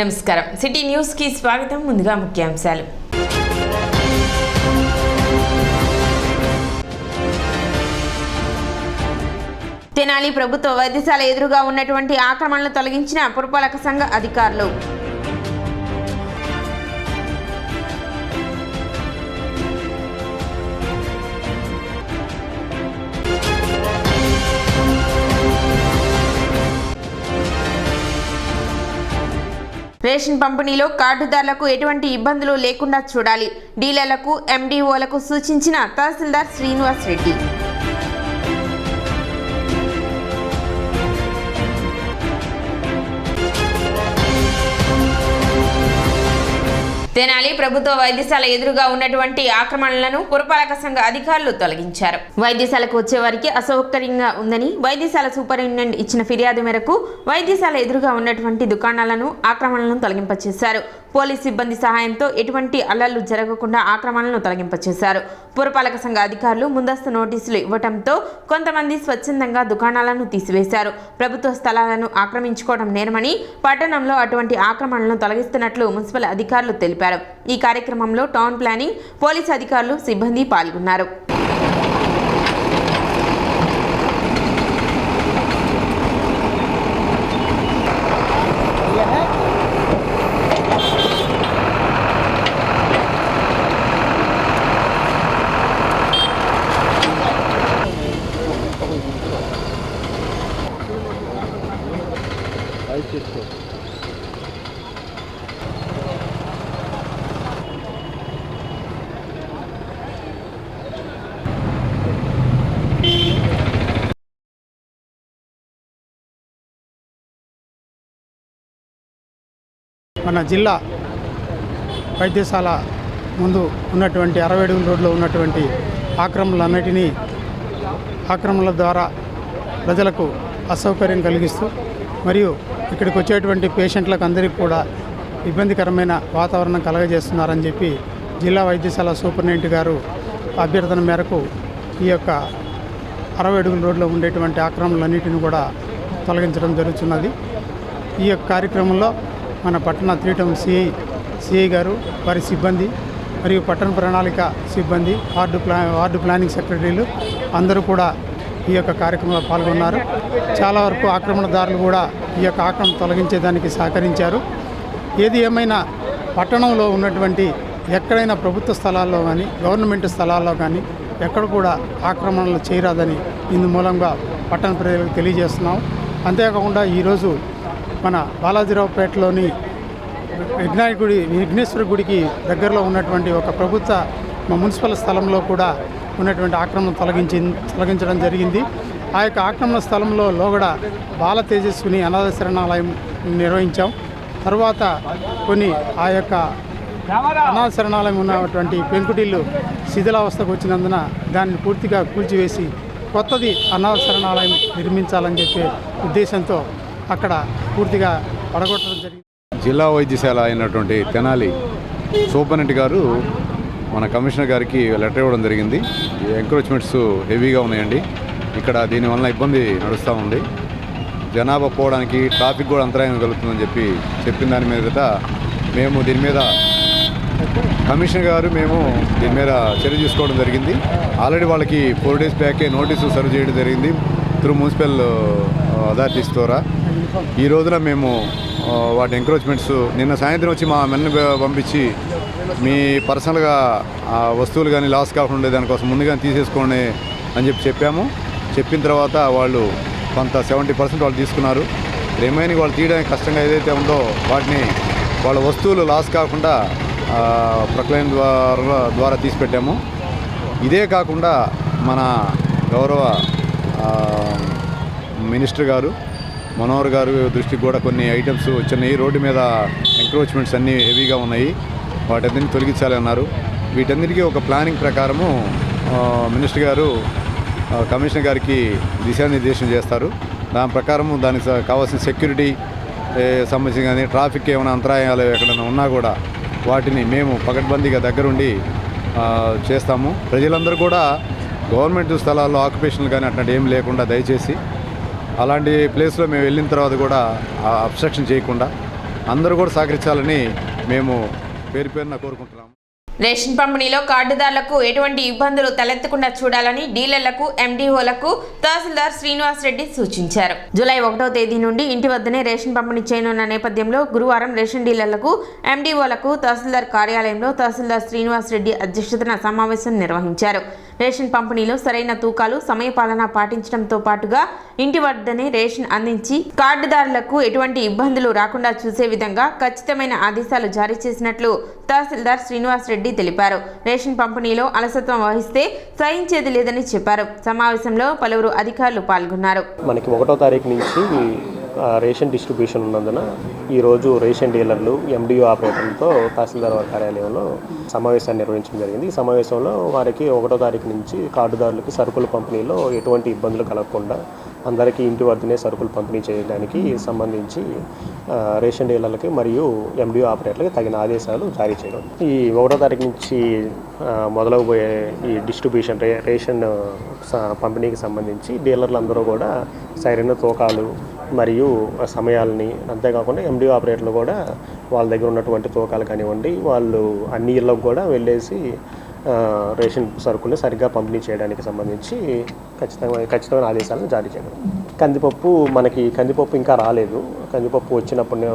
నమస్కారం city news కి స్వాగతం. ముందుగా ముఖ్యాంశాలు. తెనాలి ప్రభుత్వ వైద్యశాల ఎదురుగా ఉన్నటువంటి ఆక్రమణలు తొలగించిన పురపాలక సంఘ అధికారులు. రేషన్ పంపిణీలో కార్డుదారులకు ఎటువంటి ఇబ్బందులు లేకుండా చూడాలి. డీలర్లకు, ఎండీఓలకు సూచించిన తహసీల్దార్ శ్రీనివాస్ రెడ్డి. తెనాలి ప్రభుత్వ వైద్యశాల ఎదురుగా ఉన్నటువంటి ఆక్రమణలను పురపాలక సంఘ అధికారులు తొలగించారు. వైద్యశాలకు వచ్చే వారికి అసౌకర్యంగా ఉందని వైద్యశాల సూపరింటెండెంట్ ఇచ్చిన ఫిర్యాదు మేరకు వైద్యశాల ఎదురుగా ఉన్నటువంటి దుకాణాలను ఆక్రమణలను తొలగింపచేశారు. పోలీస్ సిబ్బంది సహాయంతో ఎటువంటి అల్లర్లు జరగకుండా ఆక్రమణలను తొలగింపచేశారు. పురపాలక సంఘ అధికారులు ముందస్తు నోటీసులు ఇవ్వడంతో కొంతమంది స్వచ్ఛందంగా దుకాణాలను తీసివేశారు. ప్రభుత్వ స్థలాలను ఆక్రమించుకోవడం నేరమని, పట్టణంలో అటువంటి ఆక్రమణలను తొలగిస్తున్నట్లు మున్సిపల్ అధికారులు తెలిపారు. ఈ కార్యక్రమంలో టౌన్ ప్లానింగ్, పోలీస్ అధికారులు, సిబ్బంది పాల్గొన్నారు. మన జిల్లా వైద్యశాల ముందు ఉన్నటువంటి 60 అడుగుల రోడ్లో ఉన్నటువంటి ఆక్రమణల ద్వారా ప్రజలకు అసౌకర్యం కలిగిస్తూ మరియు ఇక్కడికి వచ్చేటువంటి పేషెంట్లకు అందరికీ కూడా ఇబ్బందికరమైన వాతావరణం కలగజేస్తున్నారని చెప్పి జిల్లా వైద్యశాల సూపరింటెండెంట్ గారు అభ్యర్థన మేరకు ఈ యొక్క 60 అడుగుల రోడ్లో ఉండేటువంటి ఆక్రమణలన్నిటిని కూడా తొలగించడం జరుగుతున్నది. ఈ యొక్క కార్యక్రమంలో మన పట్టణ 3 టౌన్ సిఐ గారు, వారి సిబ్బంది మరియు పట్టణ ప్రణాళిక సిబ్బంది, వార్డు ప్లానింగ్ సెక్రటరీలు అందరూ కూడా ఈ యొక్క కార్యక్రమంలో పాల్గొన్నారు. చాలా వరకు ఆక్రమణదారులు కూడా ఈ యొక్క ఆక్రమణ తొలగించేదానికి సహకరించారు. ఏది ఏమైనా పట్టణంలో ఉన్నటువంటి ఎక్కడైనా ప్రభుత్వ స్థలాల్లో కానీ, గవర్నమెంట్ స్థలాల్లో కానీ ఎక్కడ కూడా ఆక్రమణలు చేయరాదని ఇందు మూలంగా పట్టణ ప్రజలకు తెలియజేస్తున్నాం. అంతేకాకుండా ఈరోజు మన బాలాజీరావుపేటలోని విఘ్నేశ్వర గుడికి దగ్గరలో ఉన్నటువంటి ఒక ప్రభుత్వ మున్సిపల్ స్థలంలో కూడా ఉన్నటువంటి ఆక్రమణ తొలగించడం జరిగింది. ఆ యొక్క ఆక్రమణ స్థలంలో లోగడ బాల తేజస్విని అనాథ శరణాలయం నిర్వహించాం. తర్వాత కొన్ని ఆ యొక్క అనాథ శరణాలయం ఉన్నటువంటి పెంకుటిల్లు శిథిలావస్థకు వచ్చినందున దాన్ని పూర్తిగా కూల్చివేసి కొత్తది అనాథ శరణాలయం నిర్మించాలని చెప్పే ఉద్దేశంతో అక్కడ పూర్తిగా పడగొట్టడం జరిగింది. జిల్లా వైద్యశాల అయినటువంటి తెనాలి సూపరింటెండెంట్ గారు మన కమిషనర్ గారికి లెటర్ ఇవ్వడం జరిగింది. ఈ ఎంక్రోచ్మెంట్స్ హెవీగా ఉన్నాయండి. ఇక్కడ దీనివల్ల ఇబ్బంది నడుస్తూ ఉంది. జనాభా పోవడానికి ట్రాఫిక్ కూడా అంతరాయం కలుగుతుందని చెప్పిన దాని మీద మేము దీని మీద కమిషనర్ గారు దీని మీద చర్య తీసుకోవడం జరిగింది. ఆల్రెడీ వాళ్ళకి 4 days బ్యాకే నోటీసు సర్వ్ చేయడం జరిగింది త్రూ మున్సిపల్ అథారిటీస్ ద్వారా. ఈ రోజున మేము వాటి ఎంక్రోచ్మెంట్స్ నిన్న సాయంత్రం వచ్చి మా మెన్ను పంపించి మీ పర్సనల్గా వస్తువులు కానీ లాస్ కాకుండా ఉండే దానికోసం ముందుగానే తీసేసుకోండి అని చెప్పాము. చెప్పిన తర్వాత వాళ్ళు కొంత 70% వాళ్ళు తీసుకున్నారు. రిమైనింగ్ వాళ్ళు తీయడానికి కష్టంగా ఏదైతే ఉందో వాటిని వాళ్ళ వస్తువులు లాస్ కాకుండా ప్రక్లైన్ ద్వారా తీసిపెట్టాము. ఇదే కాకుండా మన గౌరవ మినిస్టర్ గారు మనోహర్ గారు దృష్టికి కూడా కొన్ని ఐటమ్స్ వచ్చినాయి. రోడ్డు మీద ఎంక్రోచ్మెంట్స్ అన్నీ హెవీగా ఉన్నాయి, వాటన్నిటిని తొలగించాలి అన్నారు. వీటన్నిటికీ ఒక ప్లానింగ్ ప్రకారము మినిస్టర్ గారు కమిషనర్ గారికి దిశానిర్దేశం చేస్తారు. దాని ప్రకారము దానికి కావాల్సిన సెక్యూరిటీ సంబంధించి కానీ ట్రాఫిక్ ఏమైనా అంతరాయాలు ఎక్కడైనా ఉన్నా కూడా వాటిని మేము పకడ్బందీగా దగ్గరుండి చేస్తాము. ప్రజలందరూ కూడా గవర్నమెంట్ స్థలాల్లో ఆక్యుపేషన్లు కానీ అట్లాంటి ఏం లేకుండా దయచేసి అలాంటి ప్లేస్లో మేము వెళ్ళిన తర్వాత కూడా అబ్స్ట్రక్షన్ చేయకుండా అందరూ కూడా సహకరించాలని మేము పేరున కోరుకుంటున్నాము. రేషన్ పంపిణీలో కార్డుదారులకు ఎటువంటి ఇబ్బందులు తలెత్తకుండా చూడాలని డీలర్లకు, ఎండీఓలకు తహసీల్దార్ శ్రీనివాస్ రెడ్డి సూచించారు. జూలై 1వ తేదీ నుండి ఇంటి వద్దనే రేషన్ పంపిణీ చేయనున్న నేపథ్యంలో గురువారం రేషన్ డీలర్లకు, ఎండీఓలకు తహసీల్దార్ కార్యాలయంలో తహసీల్దార్ శ్రీనివాస్ రెడ్డి అధ్యక్షతన సమావేశం నిర్వహించారు. రేషన్ పంపిణీలో సరైన తూకాలు, సమయపాలన పాటించడంతో పాటుగా ఇంటి వద్దనే రేషన్ అందించి కార్డుదారులకు ఎటువంటి ఇబ్బందులు రాకుండా చూసే విధంగా ఖచ్చితమైన ఆదేశాలు జారీ చేసినట్లు తహసీల్దార్ శ్రీనివాస్ రెడ్డి తెలిపారు. రేషన్ పంపిణీలో అలసత్వం వహిస్తే సహించేది లేదని చెప్పారు. సమావేశంలో పలువురు అధికారులు పాల్గొన్నారు. మనకి 1వ తారీఖు నుంచి రేషన్ డిస్ట్రిబ్యూషన్ ఉన్నందున ఈరోజు రేషన్ డీలర్లు, ఎండిఓ ఆపరేటర్లతో తహసీల్దార్ వారి కార్యాలయంలో సమావేశాన్ని నిర్వహించడం జరిగింది. ఈ సమావేశంలో వారికి 1వ తారీఖు నుంచి కార్డుదారులకి సరుకుల పంపిణీలో ఎటువంటి ఇబ్బందులు కలగకుండా అందరికీ ఇంటి వద్దనే సరుకులు పంపిణీ చేయడానికి సంబంధించి రేషన్ డీలర్లకి మరియు ఎండిఓ ఆపరేటర్లకి తగిన ఆదేశాలు జారీ చేయడం. ఈ 1వ తారీఖు నుంచి మొదలవబోయే ఈ డిస్ట్రిబ్యూషన్ రేషన్ పంపిణీకి సంబంధించి డీలర్లు అందరూ కూడా సరైన తూకాలు మరియు సమయాలని, అంతేకాకుండా ఎండిఓ ఆపరేటర్లు కూడా వాళ్ళ దగ్గర ఉన్నటువంటి తూకాలు కానివ్వండి, వాళ్ళు అన్ని ఇళ్ళకు కూడా వెళ్ళేసి రేషన్ సరుకుల్ని సరిగ్గా పంపిణీ చేయడానికి సంబంధించి ఖచ్చితమైన ఆదేశాలను జారీ చేయడం. కందిపప్పు ఇంకా రాలేదు. కందిపప్పు వచ్చినప్పుడు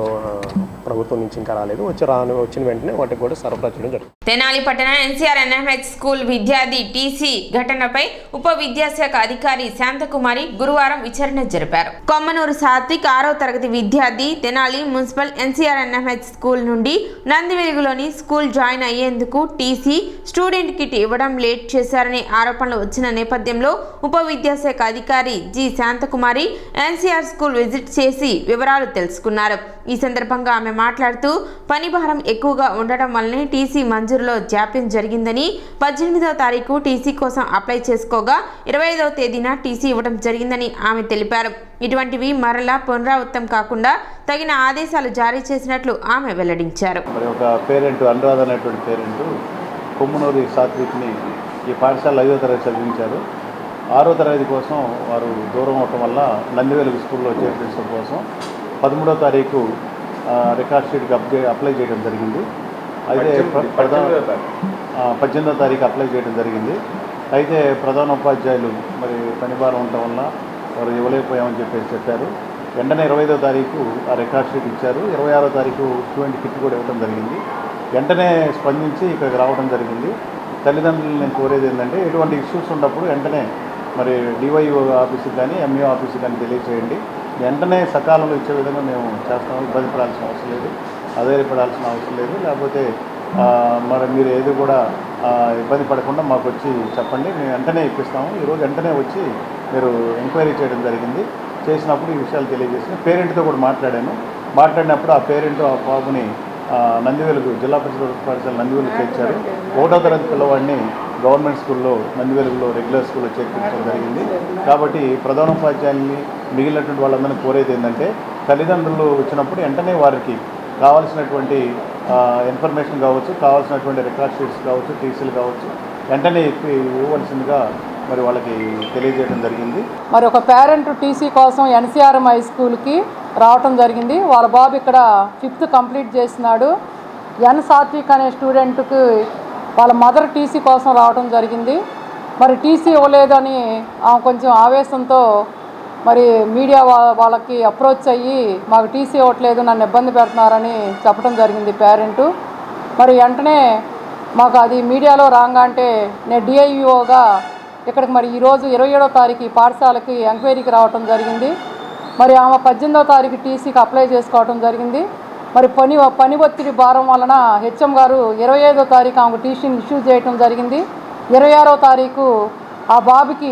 ప్రభుత్వం నుంచి ఇంకా రాలేదు. వచ్చిన వెంటనే వాటికి కూడా సరఫరా చేయడం జరుగుతుంది. తెనాలి పట్టణ NCR-NMH స్కూల్ విద్యార్థి టీసీ ఘటనపై ఉప విద్యాశాఖ అధికారి శాంతకుమారి గురువారం విచారణ జరిపారు. కొమ్మనూరు సాత్విక్ 6వ తరగతి విద్యార్థి తెనాలి మున్సిపల్ NCR-NMH స్కూల్ నుండి నందివెలుగులోని స్కూల్ జాయిన్ అయ్యేందుకు టీసీ, స్టూడెంట్ కిట్ ఇవ్వడం లేట్ చేశారనే ఆరోపణలు వచ్చిన నేపథ్యంలో ఉప విద్యాశాఖ అధికారి G Shantakumari NCR school visit చేసి వివరాలు తెలుసుకున్నారు. ఈ సందర్భంగా ఆమె మాట్లాడుతూ పని భారం ఎక్కువగా ఉండడం వల్లనే టీసీ మంజూరులో జాప్యం జరిగిందని, 18వ తారీఖు టీసీ కోసం అప్లై చేసుకోగా 25వ తేదీన టీసీ ఇవ్వడం జరిగిందని ఆమె తెలిపారు. ఇటువంటివి మరలా పునరావృతం కాకుండా తగిన ఆదేశాలు జారీ చేసినట్లు ఆమె వెల్లడించారు. మరి ఒక పేరెంట్ అనురాధ అనేటువంటి పేరెంట్ కొమ్మనూరి సాత్విక్ని ఈ పాఠశాల 5వ తరగతి చదివించారు. 6వ తరగతి కోసం వారు దూరం అవటం వల్ల నందివెలుగు స్కూల్లో చేర్పించడం కోసం 13వ తారీఖు రికార్డ్ షీట్కి అప్లై చేయడం జరిగింది. అయితే 18వ తారీఖు అప్లై చేయడం జరిగింది. అయితే ప్రధాన ఉపాధ్యాయులు మరి పనిభారం ఉండటం వల్ల వారు ఇవ్వలేకపోయామని చెప్పారు. వెంటనే 25వ తారీఖు ఆ రికార్డ్ షీట్ ఇచ్చారు. 26వ తారీఖు స్టూడెంట్ కిట్ కూడా ఇవ్వడం జరిగింది. వెంటనే స్పందించి ఇక్కడికి రావడం జరిగింది. తల్లిదండ్రులు నేను కోరేది ఏంటంటే ఎటువంటి ఇష్యూస్ ఉన్నప్పుడు వెంటనే మరి డివైఓ ఆఫీస్కి కానీ ఎంఈఓ ఆఫీస్కి కానీ తెలియచేయండి. వెంటనే సకాలంలో ఇచ్చే విధంగా మేము చేస్తాము. ఇబ్బంది పడాల్సిన అవసరం లేదు, ఆధారపడాల్సిన అవసరం లేదు. లేకపోతే మరి మీరు ఏది కూడా ఇబ్బంది పడకుండా మాకు వచ్చి చెప్పండి, మేము వెంటనే ఇప్పిస్తాము. ఈరోజు వెంటనే వచ్చి మీరు ఎంక్వైరీ చేయడం జరిగింది. చేసినప్పుడు ఈ విషయాలు తెలియజేసిన పేరెంట్తో కూడా మాట్లాడినప్పుడు ఆ పేరెంట్ ఆ బాబుని నందివెలుగు జిల్లా పరిషత్ పాఠశాల నందివెలుగు చేర్చారు. 1వ తరగతి పిల్లవాడిని గవర్నమెంట్ స్కూల్లో నందివెలుగులో రెగ్యులర్ స్కూల్లో చేర్పించడం జరిగింది. కాబట్టి ప్రధానోపాధ్యాయుల్ని మిగిలినటువంటి వాళ్ళందరినీ కోరేది ఏంటంటే తల్లిదండ్రులు వచ్చినప్పుడు వెంటనే వారికి కావాల్సినటువంటి ఇన్ఫర్మేషన్ కావచ్చు, కావాల్సినటువంటి రికార్డ్ షీట్స్ కావచ్చు, టీసీలు కావచ్చు వెంటనే ఇవ్వవలసిందిగా మరి వాళ్ళకి తెలియజేయడం జరిగింది. మరి ఒక పేరెంట్ టీసీ కోసం NCR హై స్కూల్కి రావటం జరిగింది. వాళ్ళ బాబు ఇక్కడ 5th కంప్లీట్ చేసినాడు. సాత్విక్ అనే స్టూడెంట్కి వాళ్ళ మదర్ టీసీ కోసం రావడం జరిగింది. మరి టీసీ ఇవ్వలేదని ఆమె కొంచెం ఆవేశంతో మరి మీడియా వాళ్ళకి అప్రోచ్ అయ్యి మాకు టీసీ ఇవ్వట్లేదు, నన్ను ఇబ్బంది పెడుతున్నారని చెప్పడం జరిగింది పేరెంటు. మరి వెంటనే మాకు అది మీడియాలో రాగా అంటే నేను డిఐఓగా ఇక్కడికి మరి ఈరోజు 27వ తారీఖు ఈ పాఠశాలకి ఎంక్వైరీకి రావడం జరిగింది. మరి ఆమె 18వ తారీఖు టీసీకి అప్లై చేసుకోవడం జరిగింది. మరి పని ఒత్తిడి భారం వలన హెచ్ఎం గారు 25వ తారీఖు ఆమెకు టీసీని ఇష్యూ చేయడం జరిగింది. 26వ తారీఖు ఆ బాబుకి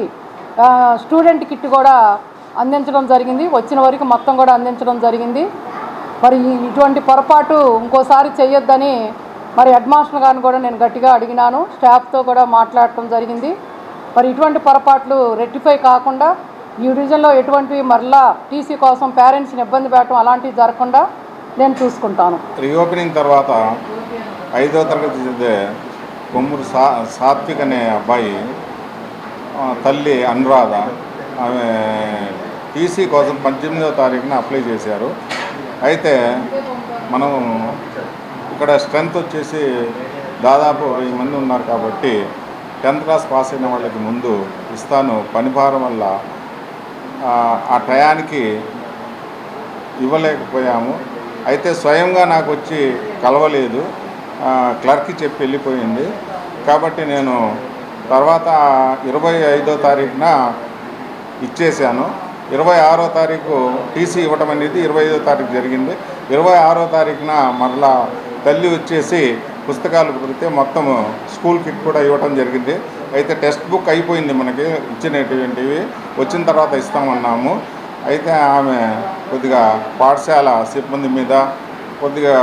స్టూడెంట్ కిట్ కూడా అందించడం జరిగింది. వచ్చిన వరకు మొత్తం కూడా అందించడం జరిగింది. మరి ఇటువంటి పొరపాటు ఇంకోసారి చేయొద్దని మరి హెడ్ మాస్టర్ గారిని కూడా నేను గట్టిగా అడిగినాను. స్టాఫ్తో కూడా మాట్లాడటం జరిగింది. మరి ఇటువంటి పొరపాట్లు రెక్టిఫై కాకుండా ఈ డివిజన్లో ఎటువంటి మరలా టీసీ కోసం పేరెంట్స్ని ఇబ్బంది పెట్టడం అలాంటివి జరగకుండా నేను చూసుకుంటాను. రీఓపెనింగ్ తర్వాత 5వ తరగతి చదివే కొమ్మూరు సాత్విక్ అనే అబ్బాయి తల్లి అనురాధ ఆమె టీసీ కోసం 18వ తారీఖున అప్లై చేశారు. అయితే మనం ఇక్కడ స్ట్రెంత్ వచ్చేసి దాదాపు 1000 మంది ఉన్నారు కాబట్టి 10th క్లాస్ పాస్ అయిన వాళ్ళకి ముందు ఇస్తాను. పనిభారం వల్ల ఆ టయానికి ఇవ్వలేకపోయాము. అయితే స్వయంగా నాకు వచ్చి కలవలేదు, క్లర్క్కి చెప్పి వెళ్ళిపోయింది. కాబట్టి నేను తర్వాత 25వ తారీఖున ఇచ్చేసాను. 26వ తారీఖు టీసీ ఇవ్వడం అనేది 25వ తారీఖు జరిగింది. 26వ తారీఖున మరలా తల్లి వచ్చేసి పుస్తకాలు కుదిరితే మొత్తం స్కూల్ కిట్ కూడా ఇవ్వడం జరిగింది. అయితే టెక్స్ట్ బుక్ అయిపోయింది, మనకి ఇచ్చినటువంటివి వచ్చిన తర్వాత ఇస్తామన్నాము. అయితే ఆమె కొద్దిగా పాఠశాల సిబ్బంది మీద కొద్దిగా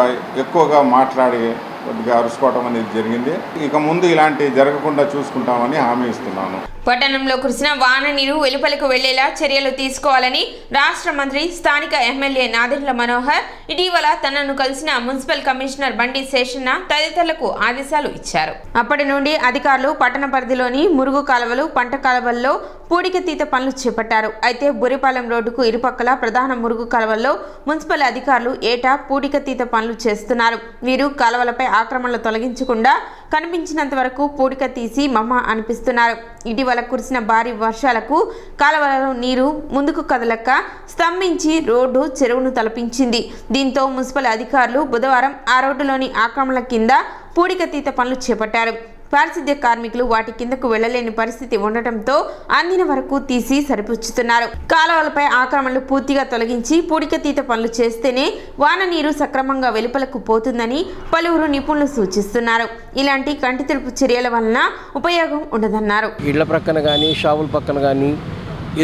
ఎక్కువగా మాట్లాడి కొద్దిగా అరుచుకోవడం అనేది జరిగింది. ఇక ముందు ఇలాంటివి జరగకుండా చూసుకుంటామని హామీ ఇస్తున్నాను. పట్టణంలో కురిసిన వాన నీరు వెలుపలకు వెళ్లేలా చర్యలు తీసుకోవాలని రాష్ట్ర మంత్రి స్థానిక ఎమ్మెల్యే నాదెండ్ల మనోహర్ ఇటీవల తనను కలిసిన మున్సిపల్ కమిషనర్ బండి శేషన్న తదితరులకు ఆదేశాలు ఇచ్చారు. అప్పటి నుండి అధికారులు పట్టణ పరిధిలోని మురుగు కాలువలు, పంట కాలువల్లో పూడికతీత పనులు చేపట్టారు. అయితే బురిపాలెం రోడ్డుకు ఇరుపక్కల ప్రధాన మురుగు కాలువల్లో మున్సిపల్ అధికారులు ఏటా పూడికతీత పనులు చేస్తున్నారు. వీరు కాలువలపై ఆక్రమణలు తొలగించకుండా కనిపించినంత వరకు పూడిక తీసి మమ్మ అనిపిస్తున్నారు. ఇటీవల కురిసిన భారీ వర్షాలకు కాలువలలో నీరు ముందుకు కదలక స్తంభించి రోడ్డు చెరువును తలపించింది. దీంతో మున్సిపల్ అధికారులు బుధవారం ఆ రోడ్డులోని ఆక్రమణల కింద పూడికతీత పనులు చేపట్టారు. పారిశుద్ధ్య కార్మికులు వాటి కిందకు వెళ్లలేని పరిస్థితి ఉండటంతో అందిన వరకు తీసి సరిపుచ్చుతున్నారు. కాలువలపై ఆక్రమణలు పూర్తిగా తొలగించి పూడికతీత పనులు చేస్తేనే వాన నీరు సక్రమంగా వెలుపలకు పోతుందని పలువురు నిపుణులు సూచిస్తున్నారు. ఇలాంటి కంటి తుడుపు చర్యల వలన ఉపయోగం ఉండదన్నారు. ఇళ్ల ప్రక్కన కానీ షాపుల పక్కన కానీ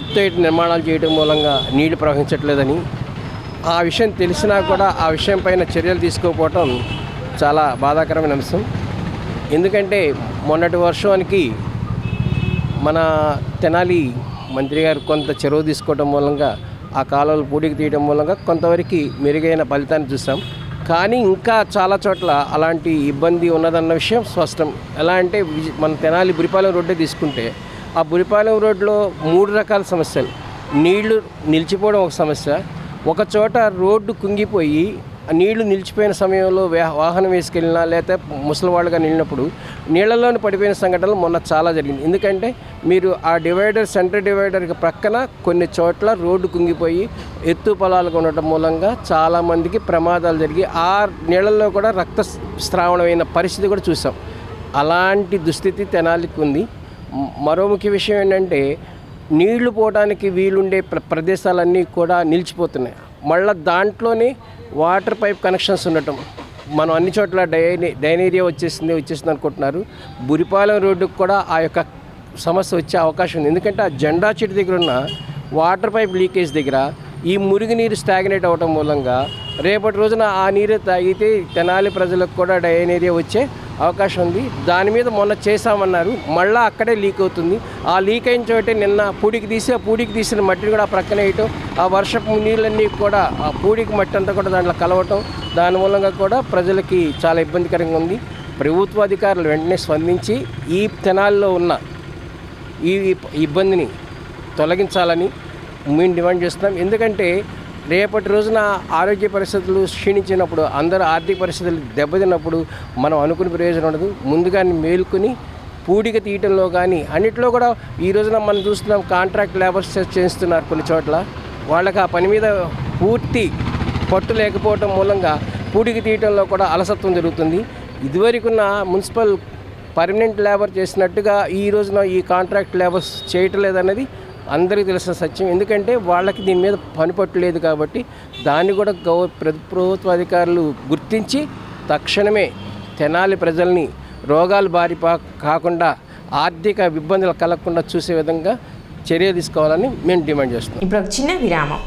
ఎత్తు నిర్మాణాలు చేయడం మూలంగా నీళ్లు ప్రవహించట్లేదని, ఆ విషయం తెలిసినా కూడా ఆ విషయం పైన చర్యలు తీసుకోకపోవటం చాలా బాధాకరమైన అంశం. ఎందుకంటే మొన్నటి వర్షానికి మన తెనాలి మంత్రి గారు కొంత చొరవ తీసుకోవడం మూలంగా ఆ కాలువలు పూడికి తీయడం మూలంగా కొంతవరకు మెరుగైన ఫలితాన్ని చూసాం. కానీ ఇంకా చాలా చోట్ల అలాంటి ఇబ్బంది ఉన్నదన్న విషయం స్పష్టం. ఎలా అంటే మన తెనాలి బురిపాలెం రోడ్డే తీసుకుంటే ఆ బురిపాలెం రోడ్లో 3 రకాల సమస్యలు. నీళ్లు నిలిచిపోవడం ఒక సమస్య, ఒక చోట రోడ్డు కుంగిపోయి నీళ్లు నిలిచిపోయిన సమయంలో వాహనం వేసుకెళ్ళినా లేకపోతే ముసలివాళ్ళుగా నిలినప్పుడు నీళ్లలోని పడిపోయిన సంఘటనలు మొన్న చాలా జరిగింది. ఎందుకంటే మీరు ఆ డివైడర్, సెంటర్ డివైడర్కి ప్రక్కన కొన్ని చోట్ల రోడ్డు కుంగిపోయి ఎత్తు పొలాలుగా ఉండటం మూలంగా చాలామందికి ప్రమాదాలు జరిగి ఆ నీళ్ళల్లో కూడా రక్తస్రావణమైన పరిస్థితి కూడా చూసాం. అలాంటి దుస్థితి తెనాలికి ఉంది. మరో ముఖ్య విషయం ఏంటంటే నీళ్లు పోవడానికి వీలుండే ప్రదేశాలన్నీ కూడా నిలిచిపోతున్నాయి. మళ్ళీ దాంట్లోనే వాటర్ పైప్ కనెక్షన్స్ ఉండటం, మనం అన్ని చోట్ల డైనేరియా వచ్చేసింది అనుకుంటున్నారు. బురిపాలెం రోడ్డుకు కూడా ఆ యొక్క సమస్య వచ్చే అవకాశం ఉంది. ఎందుకంటే ఆ జెండా చెట్టు దగ్గర ఉన్న వాటర్ పైప్ లీకేజ్ దగ్గర ఈ మురుగునీరు స్టాగ్నేట్ అవ్వటం మూలంగా రేపటి రోజున ఆ నీరు తాగితే తెనాలి ప్రజలకు కూడా డైనేరియా వచ్చే అవకాశం ఉంది. దాని మీద మొన్న చేశామన్నారు, మళ్ళీ అక్కడే లీక్ అవుతుంది. ఆ లీక్ అయిన చోటే నిన్న పూడికి తీసిన మట్టిని కూడా ప్రక్కన వేయటం, ఆ వర్షపు నీళ్ళన్నీ కూడా ఆ పూడికి మట్టి అంతా కూడా దాంట్లో కలవటం, దాని మూలంగా కూడా ప్రజలకి చాలా ఇబ్బందికరంగా ఉంది. ప్రభుత్వ అధికారులు వెంటనే స్పందించి ఈ తెనాల్లో ఉన్న ఈ ఇబ్బందిని తొలగించాలని మేము డిమాండ్ చేస్తున్నాం. ఎందుకంటే రేపటి రోజున ఆరోగ్య పరిస్థితులు క్షీణించినప్పుడు, అందరూ ఆర్థిక పరిస్థితులు దెబ్బతిన్నప్పుడు మనం అనుకునే ప్రయోజనం ఉండదు. ముందుగానే మేలుకొని పూడిక తీయటంలో కానీ అన్నింటిలో కూడా ఈ రోజున మనం చూస్తున్నాం కాంట్రాక్ట్ లేబర్స్ చేస్తున్నారు కొన్ని చోట్ల. వాళ్ళకి ఆ పని మీద పూర్తి పట్టు లేకపోవటం మూలంగా పూడిక తీయటంలో కూడా అలసత్వం జరుగుతుంది. ఇదివరకున్న మున్సిపల్ పర్మనెంట్ లేబర్ చేసినట్టుగా ఈ రోజున ఈ కాంట్రాక్ట్ లేబర్స్ చేయటం లేదన్నది అందరికీ తెలిసిన సత్యం. ఎందుకంటే వాళ్ళకి దీని మీద పనిపట్టు లేదు కాబట్టి దాన్ని కూడా ప్రభుత్వ అధికారులు గుర్తించి తక్షణమే తెనాలి ప్రజల్ని రోగాలు బారి కాకుండా ఆర్థిక ఇబ్బందులు కలగకుండా చూసే విధంగా చర్య తీసుకోవాలని మేము డిమాండ్ చేస్తున్నాం. ఇప్పుడు చిన్న విరామం.